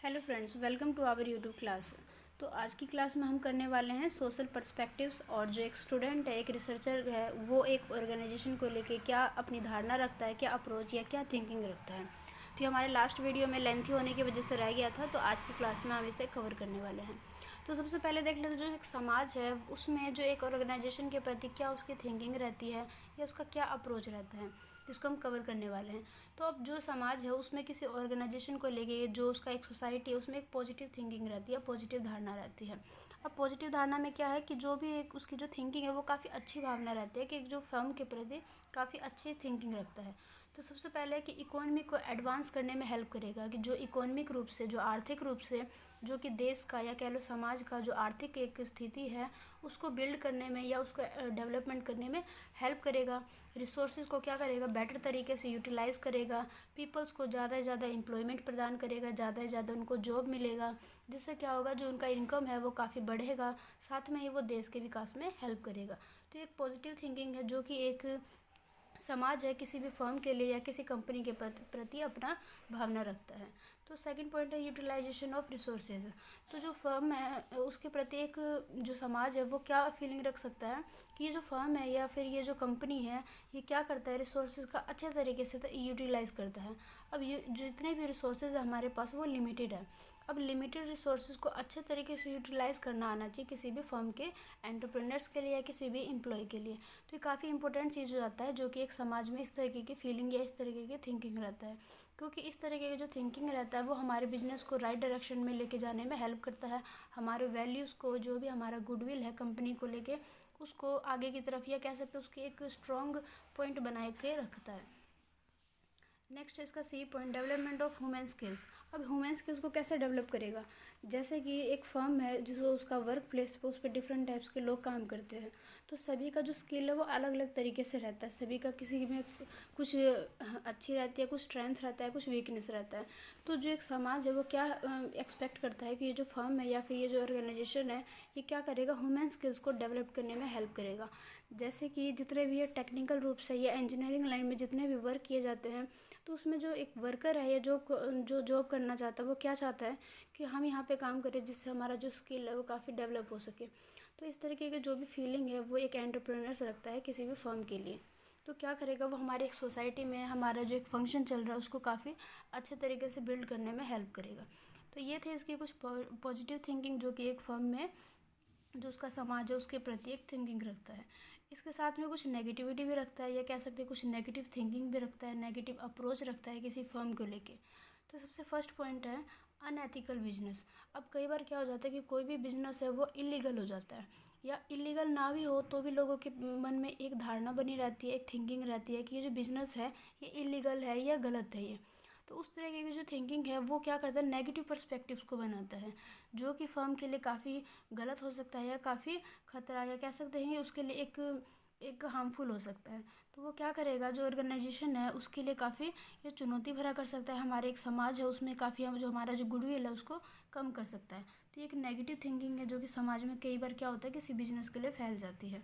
Hello friends, welcome to our YouTube class. तो आज की क्लास में हम करने वाले हैं सोशल पर्सपेक्टिव्स। और जो एक स्टूडेंट है, एक रिसर्चर है, वो एक ऑर्गेनाइजेशन को लेके क्या अपनी धारणा रखता है, क्या अप्रोच या क्या थिंकिंग रखता है। तो ये हमारे लास्ट वीडियो में लेंथी होने की वजह से रह गया था, तो आज की क्लास में हम इसे कवर करने वाले हैं। तो सबसे पहले देख लेते, जो एक समाज है उसमें जो एक ऑर्गेनाइजेशन के प्रति क्या उसकी थिंकिंग रहती है या उसका क्या अप्रोच रहता है, जिसको हम कवर करने वाले हैं। तो अब जो समाज है उसमें किसी ऑर्गेनाइजेशन को लेके, जो उसका एक सोसाइटी है, उसमें एक पॉजिटिव थिंकिंग रहती है, पॉजिटिव धारणा रहती है। अब पॉजिटिव धारणा में क्या है कि जो भी एक उसकी जो थिंकिंग है वो काफ़ी अच्छी भावना रहती है, कि जो फर्म के प्रति काफ़ी अच्छी थिंकिंग रखता है। तो सबसे पहले कि इकोनॉमी को एडवांस करने में हेल्प करेगा, कि जो इकोनॉमिक रूप से, जो आर्थिक रूप से, जो कि देश का या कह लो समाज का जो आर्थिक एक स्थिति है उसको बिल्ड करने में या उसको डेवलपमेंट करने में हेल्प करेगा। रिसोर्सेज को क्या करेगा, बेटर तरीके से यूटिलाइज़ करेगा। पीपल्स को ज़्यादा से ज़्यादा एम्प्लॉयमेंट प्रदान करेगा, ज़्यादा से ज़्यादा उनको जॉब मिलेगा, जिससे क्या होगा, जो उनका इनकम है वो काफ़ी बढ़ेगा, साथ में ही वो देश के विकास में हेल्प करेगा। तो एक पॉजिटिव थिंकिंग है जो कि एक समाज है किसी भी फर्म के लिए या किसी कंपनी के प्रति अपना भावना रखता है। तो सेकंड पॉइंट है यूटिलाइजेशन ऑफ रिसोर्सेज। तो जो फर्म है उसके प्रति एक जो समाज है वो क्या फीलिंग रख सकता है कि ये जो फर्म है या फिर ये जो कंपनी है ये क्या करता है, रिसोर्सेज का अच्छे तरीके से यूटिलाइज़ करता है। अब ये जितने भी रिसोर्सेज है हमारे पास वो लिमिटेड है। अब लिमिटेड रिसोर्सेज को अच्छे तरीके से यूटिलाइज़ करना आना चाहिए किसी भी फर्म के एंटरप्रेन्योर्स के लिए या किसी भी एम्प्लॉय के लिए। तो ये काफ़ी इंपॉर्टेंट चीज़ हो जाता है, जो कि एक समाज में इस तरीके की फीलिंग या इस तरीके की थिंकिंग रहता है। क्योंकि इस तरीके का जो थिंकिंग रहता है वो हमारे बिजनेस को राइट डायरेक्शन में लेके जाने में हेल्प करता है। हमारे वैल्यूज़ को, जो भी हमारा गुडविल है कंपनी को लेके, उसको आगे की तरफ या कह सकते हैं उसकी एक स्ट्रॉन्ग पॉइंट बना के रखता है। नेक्स्ट है इसका C point, development of human skills. अब ह्यूमन स्किल्स को कैसे डेवलप करेगा, जैसे कि एक फर्म है जो उसका वर्क प्लेस पे उस पर डिफरेंट टाइप्स के लोग काम करते हैं, तो सभी का जो स्किल है वो अलग अलग तरीके से रहता है। सभी का किसी में कुछ अच्छी रहती है, कुछ स्ट्रेंथ रहता है, कुछ वीकनेस रहता है। तो जो एक समाज है वो क्या एक्सपेक्ट करता है कि ये जो फर्म है या फिर ये जो ऑर्गेनाइजेशन है ये क्या करेगा, ह्यूमन स्किल्स को डेवलप करने में हेल्प करेगा। जैसे कि जितने भी ये टेक्निकल रूप से या इंजीनियरिंग लाइन में जितने भी वर्क किए जाते हैं, तो उसमें जो एक वर्कर है या जो जॉब करना चाहता है वो क्या चाहता है कि हम यहाँ पे काम करें जिससे हमारा जो स्किल है वो काफ़ी डेवलप हो सके। तो इस तरीके की जो भी फीलिंग है वो एक एंटरप्रेन्योर्स रखता है किसी भी फर्म के लिए। तो क्या करेगा, वो हमारे एक सोसाइटी में हमारा जो एक फंक्शन चल रहा है उसको काफ़ी अच्छे तरीके से बिल्ड करने में हेल्प करेगा। तो ये थे इसकी कुछ पॉजिटिव थिंकिंग, जो कि एक फर्म में जो उसका समाज है उसके प्रति एक थिंकिंग रखता है। इसके साथ में कुछ नेगेटिविटी भी रखता है, या कह सकते हैं कुछ नेगेटिव थिंकिंग भी रखता है, नेगेटिव अप्रोच रखता है किसी फर्म को लेके। तो सबसे फर्स्ट पॉइंट है अनएथिकल बिजनेस। अब कई बार क्या हो जाता है कि कोई भी बिजनेस है वो इलीगल हो जाता है, या इलीगल ना भी हो तो भी लोगों के मन में एक धारणा बनी रहती है, एक थिंकिंग रहती है कि ये जो बिज़नेस है ये इलीगल है या गलत है ये। तो उस तरीके की जो थिंकिंग है वो क्या करता है, नेगेटिव पर्सपेक्टिव्स को बनाता है, जो कि फर्म के लिए काफ़ी गलत हो सकता है या काफ़ी खतरा, या कह सकते हैं उसके लिए एक हार्मफुल हो सकता है। तो वो क्या करेगा, जो ऑर्गेनाइजेशन है उसके लिए काफ़ी ये चुनौती भरा कर सकता है। हमारे एक समाज है उसमें काफ़ी हम जो हमारा जो गुडविल है उसको कम कर सकता है। तो ये एक नेगेटिव थिंकिंग है जो कि समाज में कई बार क्या होता है किसी बिजनेस के लिए फैल जाती है।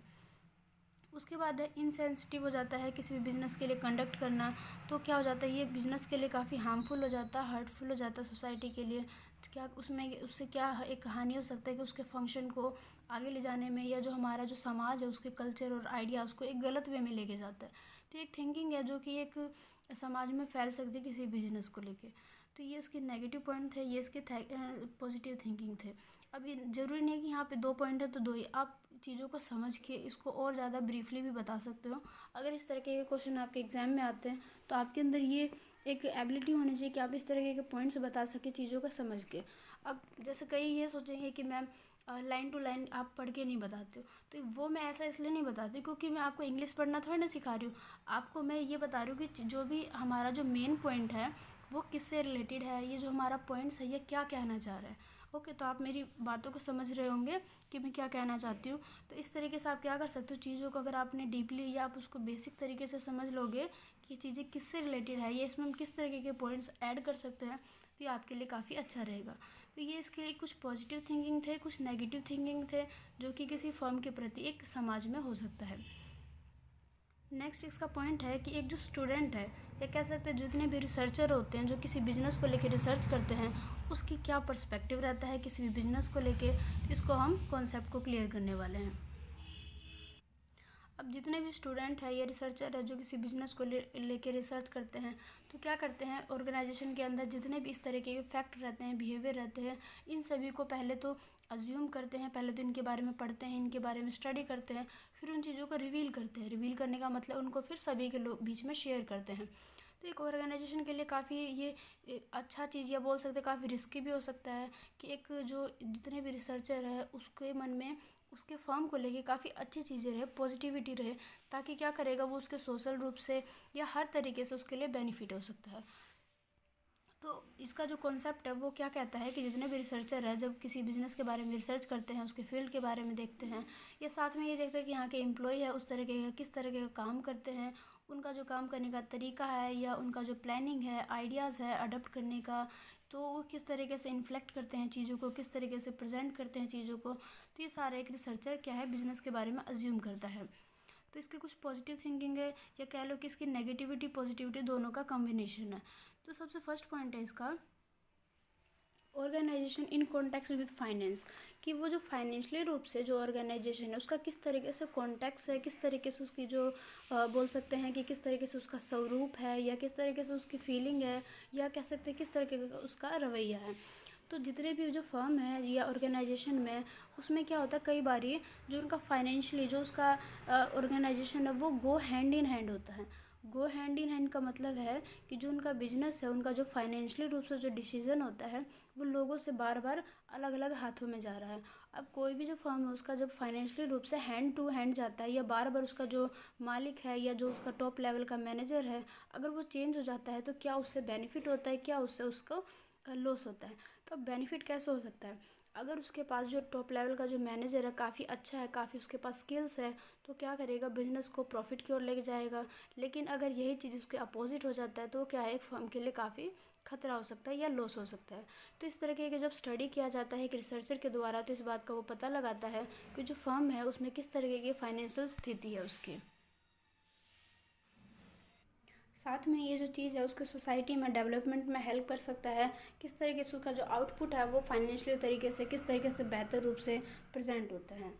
उसके बाद है इनसेंसिटिव हो जाता है किसी भी बिज़नेस के लिए कंडक्ट करना। तो क्या हो जाता है, ये बिज़नेस के लिए काफ़ी हार्मफुल हो जाता है, हर्टफुल हो जाता है सोसाइटी के लिए। क्या उसमें उससे क्या एक हानि हो सकता है कि उसके फंक्शन को आगे ले जाने में, या जो हमारा जो समाज है उसके कल्चर और आइडियाज़ को एक गलत वे में लेके जाता है। तो एक थिंकिंग है जो कि एक समाज में फैल सकती है किसी बिजनेस को लेके। तो ये इसके नेगेटिव पॉइंट थे, ये इसके पॉजिटिव थिंकिंग थे। अभी ज़रूरी नहीं है कि यहाँ पे 2 पॉइंट है तो 2 ही, आप चीज़ों को समझ के इसको और ज़्यादा ब्रीफली भी बता सकते हो। अगर इस तरह के क्वेश्चन आपके एग्ज़ाम में आते हैं तो आपके अंदर ये एक एबिलिटी होनी चाहिए कि आप इस तरीके के पॉइंट्स बता सकें चीज़ों को समझ के। अब जैसे कई ये सोचेंगे कि मैम लाइन टू लाइन आप पढ़ के नहीं बताते हो, तो वो मैं ऐसा इसलिए नहीं बताती क्योंकि मैं आपको इंग्लिश पढ़ना थोड़ी ना सिखा रही हूँ। आपको मैं ये बता रही हूँ कि जो भी हमारा जो मेन पॉइंट है वो किससे रिलेटेड है, ये जो हमारा पॉइंट्स है ये क्या कहना चाह रहा है। ओके, तो आप मेरी बातों को समझ रहे होंगे कि मैं क्या कहना चाहती हूँ। तो इस तरीके से आप क्या कर सकते हो, चीज़ों को अगर आपने डीपली या आप उसको बेसिक तरीके से समझ लोगे कि चीज़ें किससे रिलेटेड है, ये इसमें हम किस तरीके के पॉइंट्स ऐड कर सकते हैं, तो ये आपके लिए काफ़ी अच्छा रहेगा। तो ये इसके कुछ पॉजिटिव थिंकिंग थे, कुछ नेगेटिव थिंकिंग थे, जो कि किसी फर्म के प्रति एक समाज में हो सकता है। नेक्स्ट इसका पॉइंट है कि एक जो स्टूडेंट है या कह सकते हैं जितने भी रिसर्चर होते हैं जो किसी बिजनेस को लेकर रिसर्च करते हैं, उसकी क्या पर्सपेक्टिव रहता है किसी भी बिजनेस को लेके, इसको हम कॉन्सेप्ट को क्लियर करने वाले हैं। अब जितने भी स्टूडेंट है या रिसर्चर है जो किसी बिजनेस को लेके रिसर्च करते हैं, तो क्या करते हैं, ऑर्गेनाइजेशन के अंदर जितने भी इस तरह के फैक्ट रहते हैं, बिहेवियर रहते हैं, इन सभी को पहले तो अज्यूम करते हैं, पहले तो इनके बारे में पढ़ते हैं, इनके बारे में स्टडी करते हैं, फिर उन चीज़ों को रिवील करते हैं। रिवील करने का मतलब उनको फिर सभी के लोग बीच में शेयर करते हैं। तो एक ऑर्गेनाइजेशन के लिए काफ़ी ये अच्छा चीज़ या बोल सकते हैं काफ़ी रिस्की भी हो सकता है कि एक जो जितने भी रिसर्चर है उसके मन में उसके फर्म को लेके काफ़ी अच्छी चीज़ें रहे, पॉजिटिविटी रहे, ताकि क्या करेगा वो उसके सोशल रूप से या हर तरीके से उसके लिए बेनिफिट हो सकता है। तो इसका जो कॉन्सेप्ट है वो क्या कहता है कि जितने भी रिसर्चर है जब किसी बिजनेस के बारे में रिसर्च करते हैं, उसके फील्ड के बारे में देखते हैं, या साथ में ये देखते हैं कि यहाँ के एम्प्लॉय है उस तरीके का किस तरीके का काम करते हैं, उनका जो काम करने का तरीका है या उनका जो प्लानिंग है, आइडियाज़ है अडॉप्ट करने का, तो वो किस तरीके से इन्फ्लेक्ट करते हैं चीज़ों को, किस तरीके से प्रेजेंट करते हैं चीज़ों को। तो ये सारा एक रिसर्चर क्या है बिजनेस के बारे में अज्यूम करता है। तो इसकी कुछ पॉजिटिव थिंकिंग है या कह लो कि इसकी नेगेटिविटी पॉजिटिविटी दोनों का कॉम्बिनेशन है। तो सबसे फर्स्ट पॉइंट है इसका organisation in context with finance, कि वो जो फाइनेंशियली रूप से जो ऑर्गेनाइजेशन है उसका किस तरीके से कॉन्टेक्स्ट है, किस तरीके से उसकी जो बोल सकते हैं कि किस तरीके से उसका स्वरूप है या किस तरीके से उसकी फीलिंग है, या कह सकते हैं किस तरीके का उसका रवैया है। तो जितने भी जो फर्म है या ऑर्गेनाइजेशन में उसमें क्या होता है कई बार जो उनका फाइनेंशियली जो उसका ऑर्गेनाइजेशन है वो गो हैंड इन हैंड होता है। गो हैंड इन हैंड का मतलब है कि जो उनका बिजनेस है, उनका जो फाइनेंशियली रूप से जो डिसीजन होता है वो लोगों से बार बार अलग अलग हाथों में जा रहा है। अब कोई भी जो फर्म है उसका जब फाइनेंशियली रूप से हैंड टू हैंड जाता है या बार बार उसका जो मालिक है या जो उसका टॉप लेवल का मैनेजर है अगर वो चेंज हो जाता है, तो क्या उससे बेनिफिट होता है, क्या उससे उसको लॉस होता है। तो अब बेनिफिट कैसे हो सकता है, अगर उसके पास जो टॉप लेवल का जो मैनेजर है काफ़ी अच्छा है, काफ़ी उसके पास स्किल्स है, तो क्या करेगा बिजनेस को प्रॉफिट की ओर लेके जाएगा। लेकिन अगर यही चीज़ उसके अपोजिट हो जाता है तो क्या है एक फर्म के लिए काफ़ी खतरा हो सकता है या लॉस हो सकता है। तो इस तरीके के जब स्टडी किया जाता है एक रिसर्चर के द्वारा, तो इस बात का वो पता लगाता है कि जो फर्म है उसमें किस तरीके की फाइनेंशियल स्थिति है उसकी। साथ में ये जो चीज़ है उसके सोसाइटी में डेवलपमेंट में हेल्प कर सकता है, किस तरीके से उसका जो आउटपुट है वो फाइनेंशियल तरीके से किस तरीके से बेहतर रूप से प्रेजेंट होता है।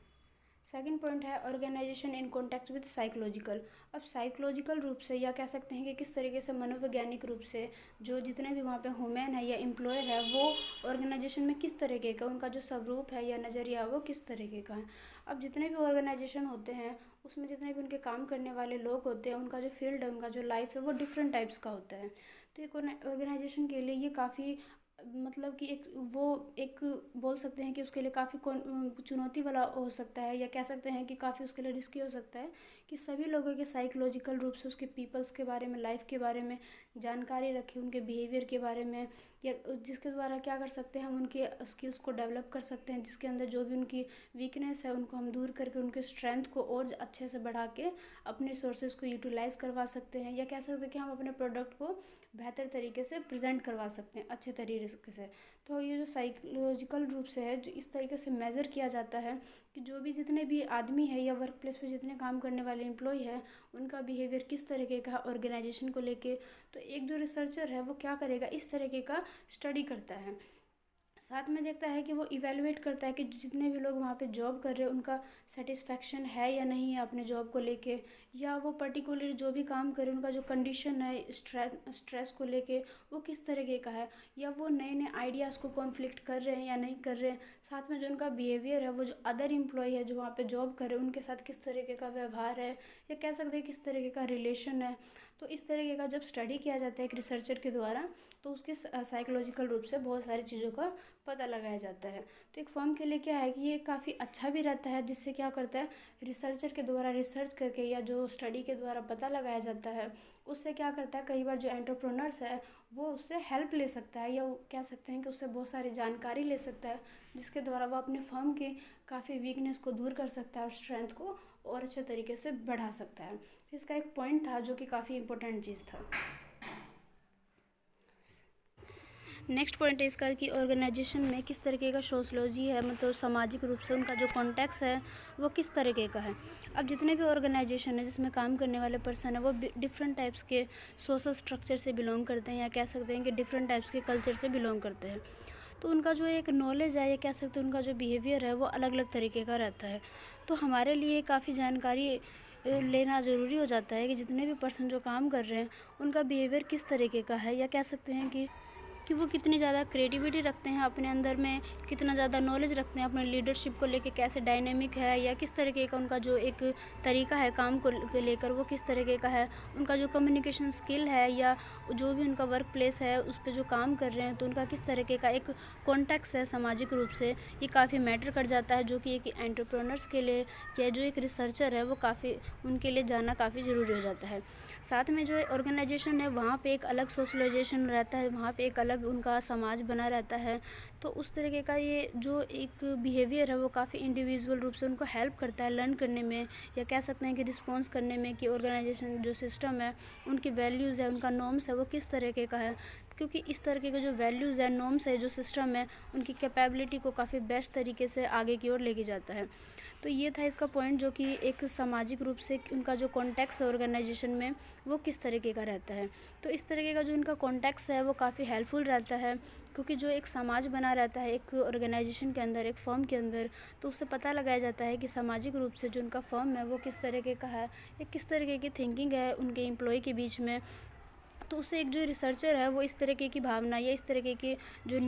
सेकंड पॉइंट है organisation in contact with psychological. अब साइकोलॉजिकल रूप से या कह सकते हैं कि किस तरीके से मनोवैज्ञानिक रूप से जो जितने भी वहाँ पे ह्यूमन है या एम्प्लॉय है वो ऑर्गेनाइजेशन में किस तरीके का उनका जो स्वरूप है या नज़रिया है वो किस तरीके का है। अब जितने भी ऑर्गेनाइजेशन होते हैं उसमें जितने भी उनके काम करने वाले लोग होते हैं उनका जो फील्ड है उनका जो लाइफ है वो डिफरेंट टाइप्स का होता है। तो एक ऑर्गेनाइजेशन के लिए ये काफ़ी मतलब कि एक बोल सकते हैं कि उसके लिए काफ़ी चुनौती वाला हो सकता है या कह सकते हैं कि काफ़ी उसके लिए रिस्की हो सकता है कि सभी लोगों के साइकोलॉजिकल रूप से उसके पीपल्स के बारे में, लाइफ के बारे में जानकारी रखें, उनके बिहेवियर के बारे में, या जिसके द्वारा क्या कर सकते हैं हम उनके स्किल्स को डेवलप कर सकते हैं, जिसके अंदर जो भी उनकी वीकनेस है उनको हम दूर करके उनके स्ट्रेंथ को और अच्छे से बढ़ा के अपने सोर्सेज को यूटिलाइज करवा सकते हैं, या कह सकते हैं कि हम अपने प्रोडक्ट को बेहतर तरीके से प्रेजेंट करवा सकते हैं अच्छे तरीके से। तो ये जो साइकोलॉजिकल रूप से है जो इस तरीके से मेज़र किया जाता है कि जो भी जितने भी आदमी है या वर्क प्लेस पे जितने काम करने वाले एम्प्लॉय है उनका बिहेवियर किस तरीके का ऑर्गेनाइजेशन को लेके। तो एक जो रिसर्चर है वो क्या करेगा इस तरीके का स्टडी करता है, साथ में देखता है कि वो इवेलुएट करता है कि जितने भी लोग वहाँ पे जॉब कर रहे हैं उनका सेटिस्फेक्शन है या नहीं है अपने जॉब को लेके, या वो पर्टिकुलर जो भी काम कर रहे हैं उनका जो कंडीशन है स्ट्रेस को लेके वो किस तरीके का है, या वो नए नए आइडियाज़ को कॉन्फ्लिक्ट कर रहे हैं या नहीं कर रहे हैं। साथ में जो उनका बिहेवियर है वो जो अदर एम्प्लॉय है जो वहाँ पे जॉब कर रहे हैं उनके साथ किस तरीके का व्यवहार है, या कह सकते हैं किस तरीके का रिलेशन है। तो इस तरीके का जब स्टडी किया जाता है एक रिसर्चर के द्वारा तो उसके साइकोलॉजिकल रूप से बहुत सारी चीज़ों का पता लगाया जाता है। तो एक फर्म के लिए क्या है कि ये काफ़ी अच्छा भी रहता है, जिससे क्या करता है रिसर्चर के द्वारा रिसर्च करके या जो स्टडी के द्वारा पता लगाया जाता है उससे क्या करता है कई बार जो एंटरप्रेन्योर्स है वो उससे हेल्प ले सकता है, या वो कह सकते हैं कि उससे बहुत सारी जानकारी ले सकता है, जिसके द्वारा वो अपने फर्म की काफ़ी वीकनेस को दूर कर सकता है और स्ट्रेंथ को और अच्छे तरीके से बढ़ा सकता है। इसका एक पॉइंट था जो कि काफ़ी इंपॉर्टेंट चीज़ था। नेक्स्ट पॉइंट है इसका कि ऑर्गेनाइजेशन में किस तरीके का सोशलॉजी है, मतलब सामाजिक रूप से उनका जो कॉन्टेक्स्ट है वो किस तरीके का है। अब जितने भी ऑर्गेनाइजेशन है जिसमें काम करने वाले पर्सन है वो डिफरेंट टाइप्स के सोशल स्ट्रक्चर से बिलोंग करते हैं, या कह सकते हैं कि डिफरेंट टाइप्स के कल्चर से बिलोंग करते हैं। तो उनका जो एक नॉलेज है, या कह सकते हैं उनका जो बिहेवियर है वो अलग अलग तरीके का रहता है। तो हमारे लिए काफ़ी जानकारी लेना ज़रूरी हो जाता है कि जितने भी पर्सन जो काम कर रहे हैं उनका बिहेवियर किस तरीके का है, या कह सकते हैं कि वो कितनी ज़्यादा क्रिएटिविटी रखते हैं अपने अंदर में, कितना ज़्यादा नॉलेज रखते हैं अपने लीडरशिप को लेके, कैसे डायनेमिक है, या किस तरीके का उनका जो एक तरीका है काम को लेकर वो किस तरीके का है, उनका जो कम्युनिकेशन स्किल है, या जो भी उनका वर्क प्लेस है उस पर जो काम कर रहे हैं तो उनका किस तरीके का एक कॉन्टेक्स्ट है सामाजिक रूप से, ये काफ़ी मैटर कर जाता है, जो कि एक एंटरप्रेन्योर्स के लिए या जो एक रिसर्चर है वो काफ़ी उनके लिए जानना काफ़ी ज़रूरी हो जाता है। साथ में जो ऑर्गेनाइजेशन है वहाँ पे एक अलग सोशलाइजेशन रहता है, वहाँ पे एक अलग उनका समाज बना रहता है। तो उस तरीके का ये जो एक बिहेवियर है वो काफ़ी इंडिविजुअल रूप से उनको हेल्प करता है लर्न करने में, या कह सकते हैं कि रिस्पॉन्स करने में, कि ऑर्गेनाइजेशन जो सिस्टम है उनकी वैल्यूज़ है, उनका नॉर्म्स है वो किस तरीके का है। क्योंकि इस तरीके के जो वैल्यूज़ है, नॉर्म्स है, जो सिस्टम है, उनकी कैपेबिलिटी को काफ़ी बेस्ट तरीके से आगे की ओर लेके जाता है। तो ये था इसका पॉइंट, जो कि एक सामाजिक रूप से उनका जो कॉन्टेक्स्ट है ऑर्गेनाइजेशन में वो किस तरीके का रहता है। तो इस तरीके का जो उनका कॉन्टेक्स्ट है वो काफ़ी हेल्पफुल रहता है, क्योंकि जो एक समाज बना रहता है एक ऑर्गेनाइजेशन के अंदर, एक फर्म के अंदर, तो उससे पता लगाया जाता है कि सामाजिक रूप से जो उनका फर्म है वो किस तरीके का है, या किस तरीके की थिंकिंग है उनके एम्प्लॉय के बीच में। तो उससे एक जो रिसर्चर है वो इस तरीके की भावना या इस तरीके के जो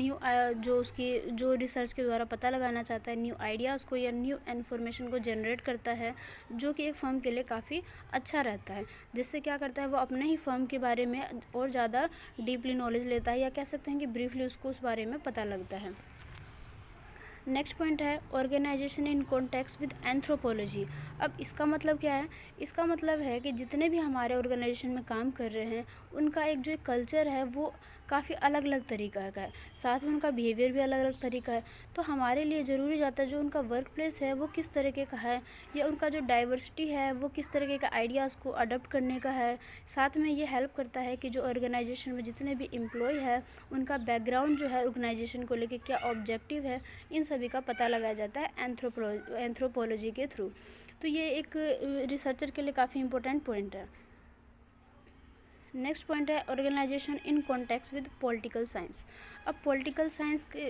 जो उसकी जो रिसर्च के द्वारा पता लगाना चाहता है न्यू आइडियाज़ को या न्यू इन्फॉर्मेशन को जनरेट करता है, जो कि एक फर्म के लिए काफ़ी अच्छा रहता है। जिससे क्या करता है वो अपने ही फर्म के बारे में और ज़्यादा डीपली नॉलेज लेता है, या कह सकते हैं कि ब्रीफली उसको उस बारे में पता लगता है। नेक्स्ट पॉइंट है organisation in context with anthropology. अब इसका मतलब क्या है, इसका मतलब है कि जितने भी हमारे ऑर्गेनाइजेशन में काम कर रहे हैं उनका एक जो कल्चर है वो काफ़ी अलग अलग तरीका का है, साथ में उनका बिहेवियर भी अलग अलग तरीका है। तो हमारे लिए ज़रूरी जाता है जो उनका वर्क प्लेस है वो किस तरीके का है, या उनका जो डाइवर्सिटी है वो किस तरीके का आइडियाज़ को अडॉप्ट करने का है। साथ में ये हेल्प करता है कि जो ऑर्गेनाइजेशन में जितने भी एम्प्लॉय है उनका बैकग्राउंड जो है ऑर्गेनाइजेशन को लेके क्या ऑब्जेक्टिव है, इन सभी का पता लगाया जाता है एंथ्रोपोलॉजी के थ्रू। तो ये एक रिसर्चर के लिए काफ़ी इंपॉर्टेंट पॉइंट है। नेक्स्ट पॉइंट है organisation in context with political science. अब पॉलिटिकल साइंस के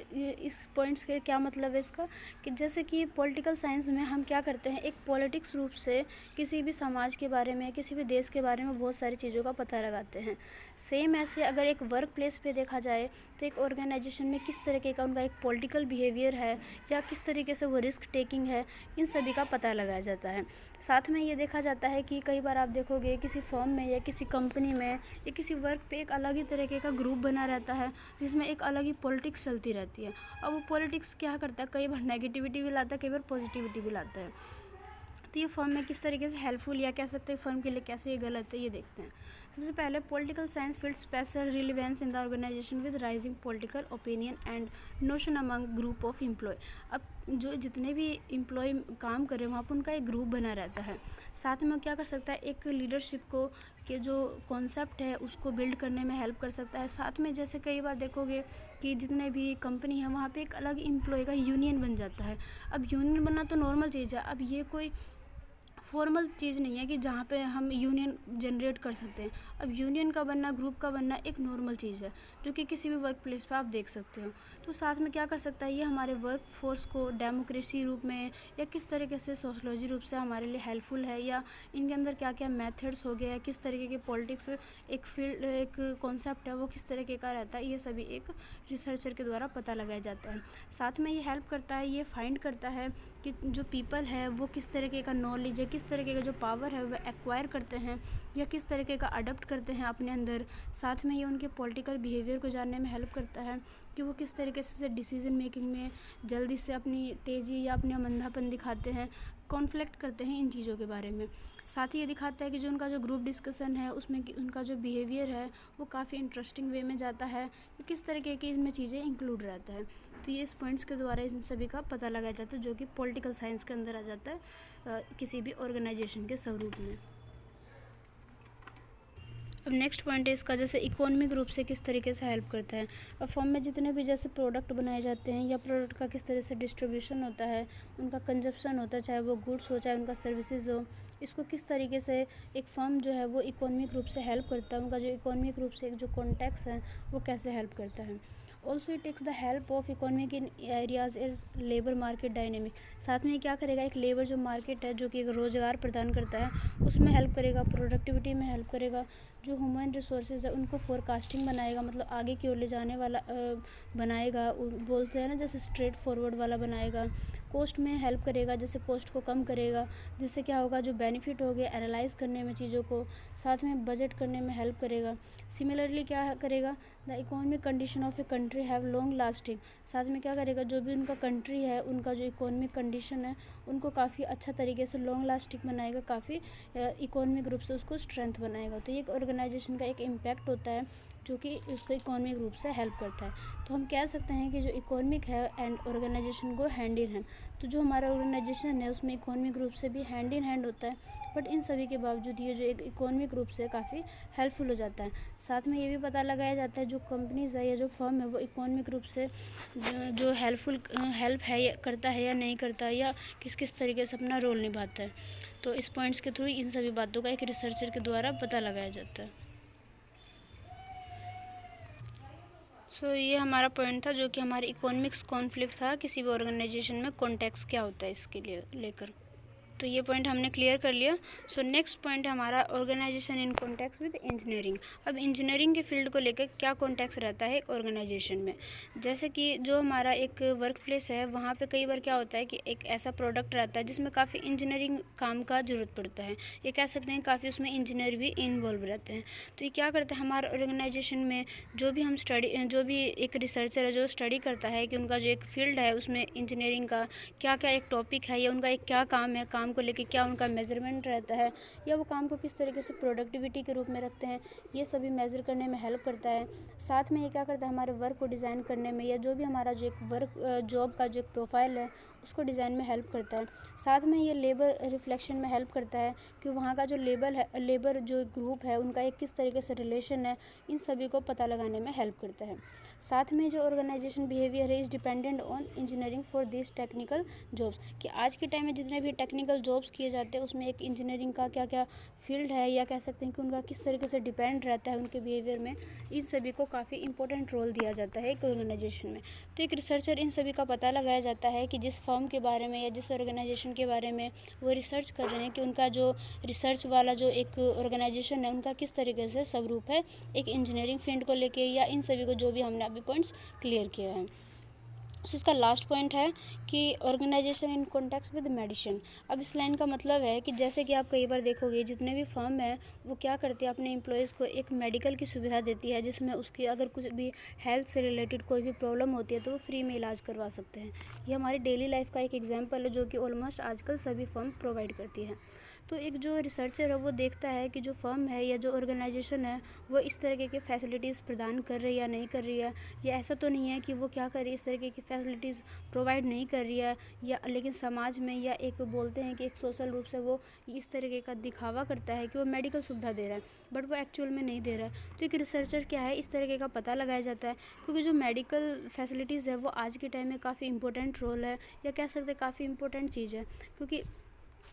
इस पॉइंट्स के क्या मतलब है इसका, कि जैसे कि पॉलिटिकल साइंस में हम क्या करते हैं, एक पॉलिटिक्स रूप से किसी भी समाज के बारे में, किसी भी देश के बारे में बहुत सारी चीज़ों का पता लगाते हैं। सेम ऐसे अगर एक वर्क प्लेस पे देखा जाए तो एक ऑर्गेनाइजेशन में किस तरीके का उनका एक पॉलिटिकल बिहेवियर है, या किस तरीके से वो रिस्क टेकिंग है, इन सभी का पता लगाया जाता है। साथ में ये देखा जाता है कि कई बार आप देखोगे किसी फर्म में या किसी कंपनी में या किसी वर्क पे एक अलग ही तरीके का ग्रुप बना रहता है, जिसमें एक अलग ही पॉलिटिक्स चलती रहती है। अब वो पॉलिटिक्स क्या करता है, कई बार नेगेटिविटी भी लाता है, कई बार पॉजिटिविटी भी लाता है। तो ये फर्म में किस तरीके से हेल्पफुल या कह सकते हैं फर्म के लिए कैसे ये गलत है, ये देखते हैं। सबसे पहले political science field special relevance in the organisation with rising political opinion and notion among group of employ. अब जो जितने भी एम्प्लॉय काम कर रहे हैं वहाँ पर उनका एक ग्रुप बना रहता है। साथ में क्या कर सकता है, एक लीडरशिप को के जो कॉन्सेप्ट है उसको बिल्ड करने में हेल्प कर सकता है। साथ में जैसे कई बार देखोगे कि जितने भी कंपनी है वहाँ पे एक अलग एम्प्लॉय का यूनियन बन जाता है। अब यूनियन बनना तो नॉर्मल चीज़ है, अब ये कोई फॉर्मल चीज़ नहीं है कि जहाँ पे हम यूनियन जनरेट कर सकते हैं। अब यूनियन का बनना, ग्रुप का बनना एक नॉर्मल चीज़ है जो कि किसी भी वर्क प्लेस पे आप देख सकते हो। तो साथ में क्या कर सकता है, ये हमारे वर्क फोर्स को डेमोक्रेसी रूप में या किस तरीके से सोशलॉजी रूप से हमारे लिए हेल्पफुल है, या इनके अंदर क्या क्या मेथड्स हो गए, किस तरीके के पॉलिटिक्स एक फील्ड एक कॉन्सेप्ट है वो किस तरीके का रहता है, ये सभी एक रिसर्चर के द्वारा पता लगाया जाता है। साथ में ये हेल्प करता है, ये फाइंड करता है कि जो पीपल है वो किस तरीके का नॉलेज है, किस तरीके का जो पावर है वो एक्वायर करते हैं या किस तरीके का अडॉप्ट करते हैं अपने अंदर। साथ में ये उनके पॉलिटिकल बिहेवियर को जानने में हेल्प करता है कि वो किस तरीके से डिसीजन मेकिंग में जल्दी से अपनी तेज़ी या अपना मंदापन दिखाते हैं, कॉन्फ्लिक्ट करते हैं इन चीज़ों के बारे में। साथ ही ये दिखाता है कि जो उनका जो ग्रुप डिस्कशन है उसमें कि उनका जो बिहेवियर है वो काफ़ी इंटरेस्टिंग वे में जाता है, कि किस तरीके की इसमें चीज़ें इंक्लूड रहता है। तो ये इस पॉइंट्स के द्वारा इन सभी का पता लगाया जाता है जो कि पॉलिटिकल साइंस के अंदर आ जाता है किसी भी ऑर्गेनाइजेशन के स्वरूप में। अब नेक्स्ट पॉइंट है इसका, जैसे इकोनॉमिक रूप से किस तरीके से हेल्प करता है। अब फर्म में जितने भी जैसे प्रोडक्ट बनाए जाते हैं या प्रोडक्ट का किस तरह से डिस्ट्रीब्यूशन होता है, उनका कंजप्शन होता है, चाहे वो गुड्स हो चाहे उनका सर्विसेज हो, इसको किस तरीके से एक फर्म जो है वो इकोनॉमिक रूप से हेल्प करता है, उनका जो इकोनॉमिक रूप से एक जो कॉन्टेक्स्ट है वो कैसे हेल्प करता है। Also it takes the help of economic in areas is labour market dynamic. साथ में ये क्या करेगा, एक लेबर जो मार्केट है जो कि एक रोज़गार प्रदान करता है उसमें हेल्प करेगा, प्रोडक्टिविटी में हेल्प करेगा, जो ह्यूमन रिसोर्सेज है उनको फोरकास्टिंग बनाएगा, मतलब आगे की ओर ले जाने वाला बनाएगा, बोलते हैं ना जैसे स्ट्रेट फॉरवर्ड वाला बनाएगा। कॉस्ट में हेल्प करेगा, जैसे कॉस्ट को कम करेगा, जिससे क्या होगा जो बेनिफिट हो गया एनालाइज करने में चीज़ों को, साथ में बजट करने में हेल्प करेगा। सिमिलरली क्या करेगा, the economic condition of a country have long lasting. साथ में क्या करेगा, जो भी उनका कंट्री है उनका जो इकोनॉमिक कंडीशन है उनको काफ़ी अच्छा तरीके से लॉन्ग लास्टिंग बनाएगा, काफ़ी इकोनॉमिक रूप से उसको स्ट्रेंथ बनाएगा। तो ये एक ऑर्गेनाइजेशन का एक इम्पैक्ट होता है जो कि उसको इकोनॉमिक रूप से हेल्प करता है। तो हम कह सकते हैं कि जो इकोनॉमिक है एंड ऑर्गेनाइजेशन को हैंड इन हैंड। तो जो हमारा ऑर्गेनाइजेशन है उसमें इकोनॉमिक रूप से भी हैंड इन हैंड होता है, बट इन सभी के बावजूद ये जो एक इकोनॉमिक रूप से काफ़ी हेल्पफुल हो जाता है। साथ में ये भी पता लगाया जाता है जो कंपनीज़ है या जो फर्म है वो इकोनॉमिक रूप से जो हेल्प है या करता है या नहीं करता है, या किस किस तरीके से अपना रोल निभाता है। तो इस पॉइंट्स के थ्रू इन सभी बातों का एक रिसर्चर के द्वारा पता लगाया जाता है। ये हमारा पॉइंट था जो कि हमारे इकोनॉमिक्स कॉन्फ्लिक्ट था किसी भी ऑर्गेनाइजेशन में, कॉन्टेक्स्ट क्या होता है इसके लिए लेकर। तो ये पॉइंट हमने क्लियर कर लिया। नेक्स्ट पॉइंट है हमारा organisation in context with engineering. अब इंजीनियरिंग के फील्ड को लेकर क्या कॉन्टेक्स्ट रहता है एक ऑर्गेनाइजेशन में। जैसे कि जो हमारा एक वर्क प्लेस है वहाँ पे कई बार क्या होता है कि एक ऐसा प्रोडक्ट रहता है जिसमें काफ़ी इंजीनियरिंग काम का ज़रूरत पड़ता है, ये कह सकते हैं काफ़ी उसमें इंजीनियर भी इन्वॉल्व रहते हैं। तो ये क्या करते हैं हमारे ऑर्गेनाइजेशन में, जो भी एक रिसर्चर है जो स्टडी करता है कि उनका जो एक फील्ड है उसमें इंजीनियरिंग का क्या क्या एक टॉपिक है या उनका एक क्या काम है, काम को लेके क्या उनका मेजरमेंट रहता है, या वो काम को किस तरीके से प्रोडक्टिविटी के रूप में रखते हैं, ये सभी मेज़र करने में हेल्प करता है। साथ में ये क्या करता है हमारे वर्क को डिज़ाइन करने में, या जो भी हमारा जो एक वर्क जॉब का जो एक प्रोफाइल है उसको डिज़ाइन में हेल्प करता है। साथ में ये लेबर रिफ्लेक्शन में हेल्प करता है कि वहाँ का जो लेबर जो ग्रुप है उनका एक किस तरीके से रिलेशन है, इन सभी को पता लगाने में हेल्प करता है। साथ में जो ऑर्गेनाइजेशन बिहेवियर है is dependent on engineering for this technical jobs, कि आज के टाइम में जितने भी टेक्निकल जॉब्स किए जाते हैं उसमें एक इंजीनियरिंग का क्या क्या फील्ड है, या कह सकते हैं कि उनका किस तरीके से डिपेंड रहता है उनके बिहेवियर में, इन सभी को काफ़ी इंपॉर्टेंट रोल दिया जाता है एक ऑर्गेनाइजेशन में। तो एक रिसर्चर इन सभी का पता लगाया जाता है कि जिस फर्म के बारे में या जिस ऑर्गेनाइजेशन के बारे में वो रिसर्च कर रहे हैं कि उनका जो रिसर्च वाला जो एक ऑर्गेनाइजेशन है उनका किस तरीके से स्वरूप है एक इंजीनियरिंग फील्ड को लेके, या इन सभी को जो भी हमने अभी पॉइंट्स क्लियर किया है। इसका लास्ट पॉइंट है कि organisation in context with medicine. अब इस लाइन का मतलब है कि जैसे कि आप कई बार देखोगे जितने भी फर्म है वो क्या करती है अपने एम्प्लॉयज़ को एक मेडिकल की सुविधा देती है, जिसमें उसकी अगर कुछ भी हेल्थ से रिलेटेड कोई भी प्रॉब्लम होती है तो वो फ्री में इलाज करवा सकते हैं। ये हमारी डेली लाइफ का एक एग्जाम्पल है जो कि ऑलमोस्ट आजकल सभी फर्म प्रोवाइड करती है। तो एक जो रिसर्चर है वो देखता है कि जो फर्म है या जो ऑर्गेनाइजेशन है वो इस तरीके की फैसिलिटीज़ प्रदान कर रही है या नहीं कर रही है, या ऐसा तो नहीं है कि वो क्या कर रही है इस तरीके की फैसिलिटीज़ प्रोवाइड नहीं कर रही है, या लेकिन समाज में या एक बोलते हैं कि एक सोशल रूप से वो इस तरीके का दिखावा करता है कि वो मेडिकल सुविधा दे रहा है बट वो एक्चुअल में नहीं दे रहा है। तो एक रिसर्चर क्या है इस तरीके का पता लगाया जाता है, क्योंकि जो मेडिकल फैसिलिटीज़ है वो आज के टाइम में काफ़ी इंपॉर्टेंट रोल है, या कह सकते हैं काफ़ी इंपॉर्टेंट चीज़ है, क्योंकि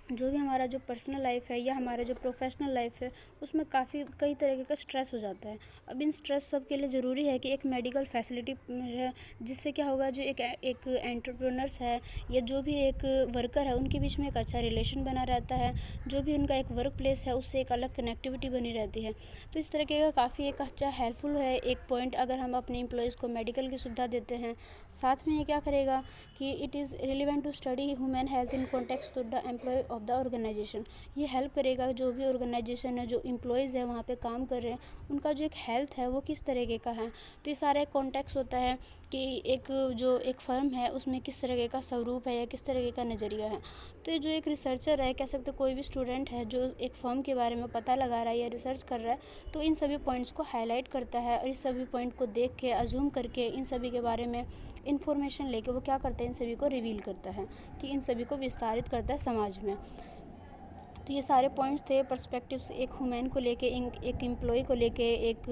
जो भी हमारा जो पर्सनल लाइफ है या हमारा जो प्रोफेशनल लाइफ है उसमें काफ़ी कई तरीके का स्ट्रेस हो जाता है। अब इन स्ट्रेस सब के लिए ज़रूरी है कि एक मेडिकल फैसिलिटी है, जिससे क्या होगा जो एक एंटरप्रेन्योर्स है या जो भी एक वर्कर है उनके बीच में एक अच्छा रिलेशन बना रहता है, जो भी उनका एक वर्क प्लेस है उससे एक अलग कनेक्टिविटी बनी रहती है। तो इस तरीके का काफ़ी एक अच्छा हेल्पफुल है एक पॉइंट अगर हम अपने एम्प्लॉयज़ को मेडिकल की सुविधा देते हैं। साथ में ये क्या करेगा कि it is relevant to study human health in context to the employ of the organisation. ये हेल्प करेगा जो भी ऑर्गेनाइजेशन है जो एम्प्लॉयज़ है वहाँ पे काम कर रहे हैं उनका जो एक हेल्थ है वो किस तरीके का है। तो ये सारा एक कॉन्टेक्स्ट होता है कि एक जो एक फर्म है उसमें किस तरीके का स्वरूप है या किस तरीके का नज़रिया है। तो ये जो एक रिसर्चर है कह सकते कोई भी स्टूडेंट है जो एक फर्म के बारे में पता लगा रहा है या रिसर्च कर रहा है तो इन सभी पॉइंट्स को हाईलाइट करता है और इस सभी पॉइंट को देख के अज्यूम करके इन सभी के बारे में इन्फॉर्मेशन लेके वो क्या करते हैं इन सभी को रिवील करता है कि इन सभी को विस्तारित करता है समाज में। तो ये सारे पॉइंट्स थे पर्सपेक्टिव्स, एक ह्यूमन को लेके, एक एम्प्लॉय को लेके, एक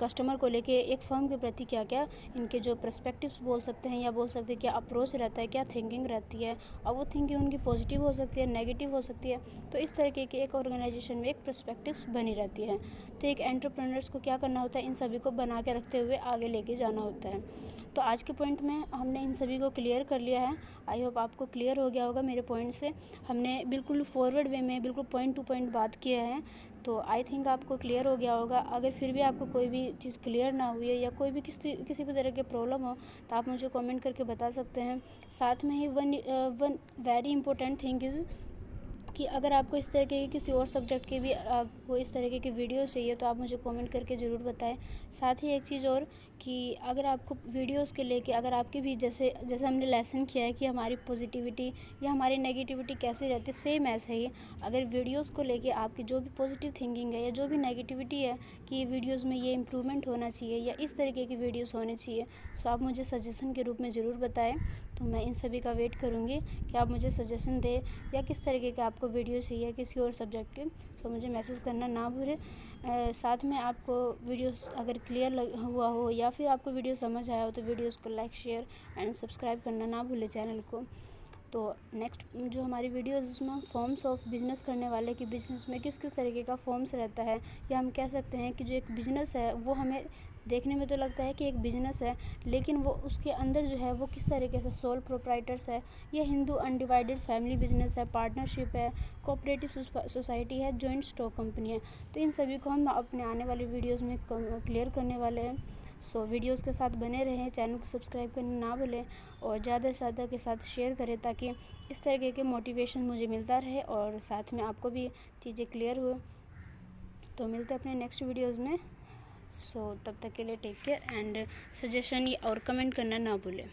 कस्टमर को लेके, एक फर्म के प्रति क्या क्या इनके जो पर्सपेक्टिव्स बोल सकते हैं, या बोल सकते हैं क्या अप्रोच रहता है, क्या थिंकिंग रहती है। और वो थिंकिंग उनकी पॉजिटिव हो सकती है, नेगेटिव हो सकती है। तो इस तरीके के एक ऑर्गेनाइजेशन में एक पर्सपेक्टिव्स बनी रहती है। तो एक एंटरप्रेन्योर्स को क्या करना होता है, इन सभी को बना के रखते हुए आगे लेके जाना होता है। तो आज के पॉइंट में हमने इन सभी को क्लियर कर लिया है। आई होप आपको क्लियर हो गया होगा मेरे पॉइंट से। हमने बिल्कुल फॉरवर्ड वे में बिल्कुल पॉइंट टू पॉइंट बात किया है। तो आई थिंक आपको क्लियर हो गया होगा। अगर फिर भी आपको कोई भी चीज़ क्लियर ना हुई है, या कोई भी किसी भी तरह की प्रॉब्लम हो, तो आप मुझे कमेंट करके बता सकते हैं। साथ में ही one very important thing is कि अगर आपको इस तरीके की किसी और सब्जेक्ट के भी आपको इस तरीके की वीडियो चाहिए, तो आप मुझे कमेंट करके ज़रूर बताएं। साथ ही एक चीज़ और कि अगर आपको वीडियोस के लेके, अगर आपकी भी जैसे हमने लेसन किया है कि हमारी पॉजिटिविटी या हमारी नेगेटिविटी कैसी रहती है, सेम ऐसे ही अगर वीडियोस को लेके आपकी जो भी पॉजिटिव थिंकिंग है या जो भी नेगेटिविटी है कि वीडियोस में ये इम्प्रूवमेंट होना चाहिए या इस तरीके की वीडियोस होने चाहिए, तो आप मुझे सजेशन के रूप में ज़रूर बताएं। तो मैं इन सभी का वेट करूँगी कि आप मुझे सजेशन दें, या किस तरीके के आपको वीडियो चाहिए किसी और सब्जेक्ट के। तो मुझे मैसेज करना ना भूलें। साथ में आपको वीडियोस अगर क्लियर हुआ हो, या फिर आपको वीडियो समझ आया हो, तो वीडियोस को लाइक, शेयर एंड सब्सक्राइब करना ना भूलें चैनल को। तो नेक्स्ट जो हमारी वीडियो जिसमें हम फॉर्म्स ऑफ बिज़नेस करने वाले कि बिज़नेस में किस किस तरीके का फॉर्म्स रहता है, या हम कह सकते हैं कि जो एक बिज़नेस है वो हमें देखने में तो लगता है कि एक बिज़नेस है, लेकिन वो उसके अंदर जो है वो किस तरीके से सोल प्रोप्राइटर्स है, या हिंदू अनडिवाइडेड फैमिली बिजनेस है, पार्टनरशिप है, कोऑपरेटिव सोसाइटी है, जॉइंट स्टॉक कंपनी है। तो इन सभी को हम अपने आने वाली वीडियोस में क्लियर करने वाले हैं। सो वीडियोस के साथ बने रहें, चैनल को सब्सक्राइब करना ना भूलें, और ज़्यादा से ज़्यादा के साथ शेयर करें, ताकि इस तरीके के मोटिवेशन मुझे मिलता रहे और साथ में आपको भी चीज़ें क्लियर हो। तो मिलते हैं अपने नेक्स्ट वीडियोज़ में। सो तब तक के लिए टेक केयर एंड सजेशन और कमेंट करना ना भूलें।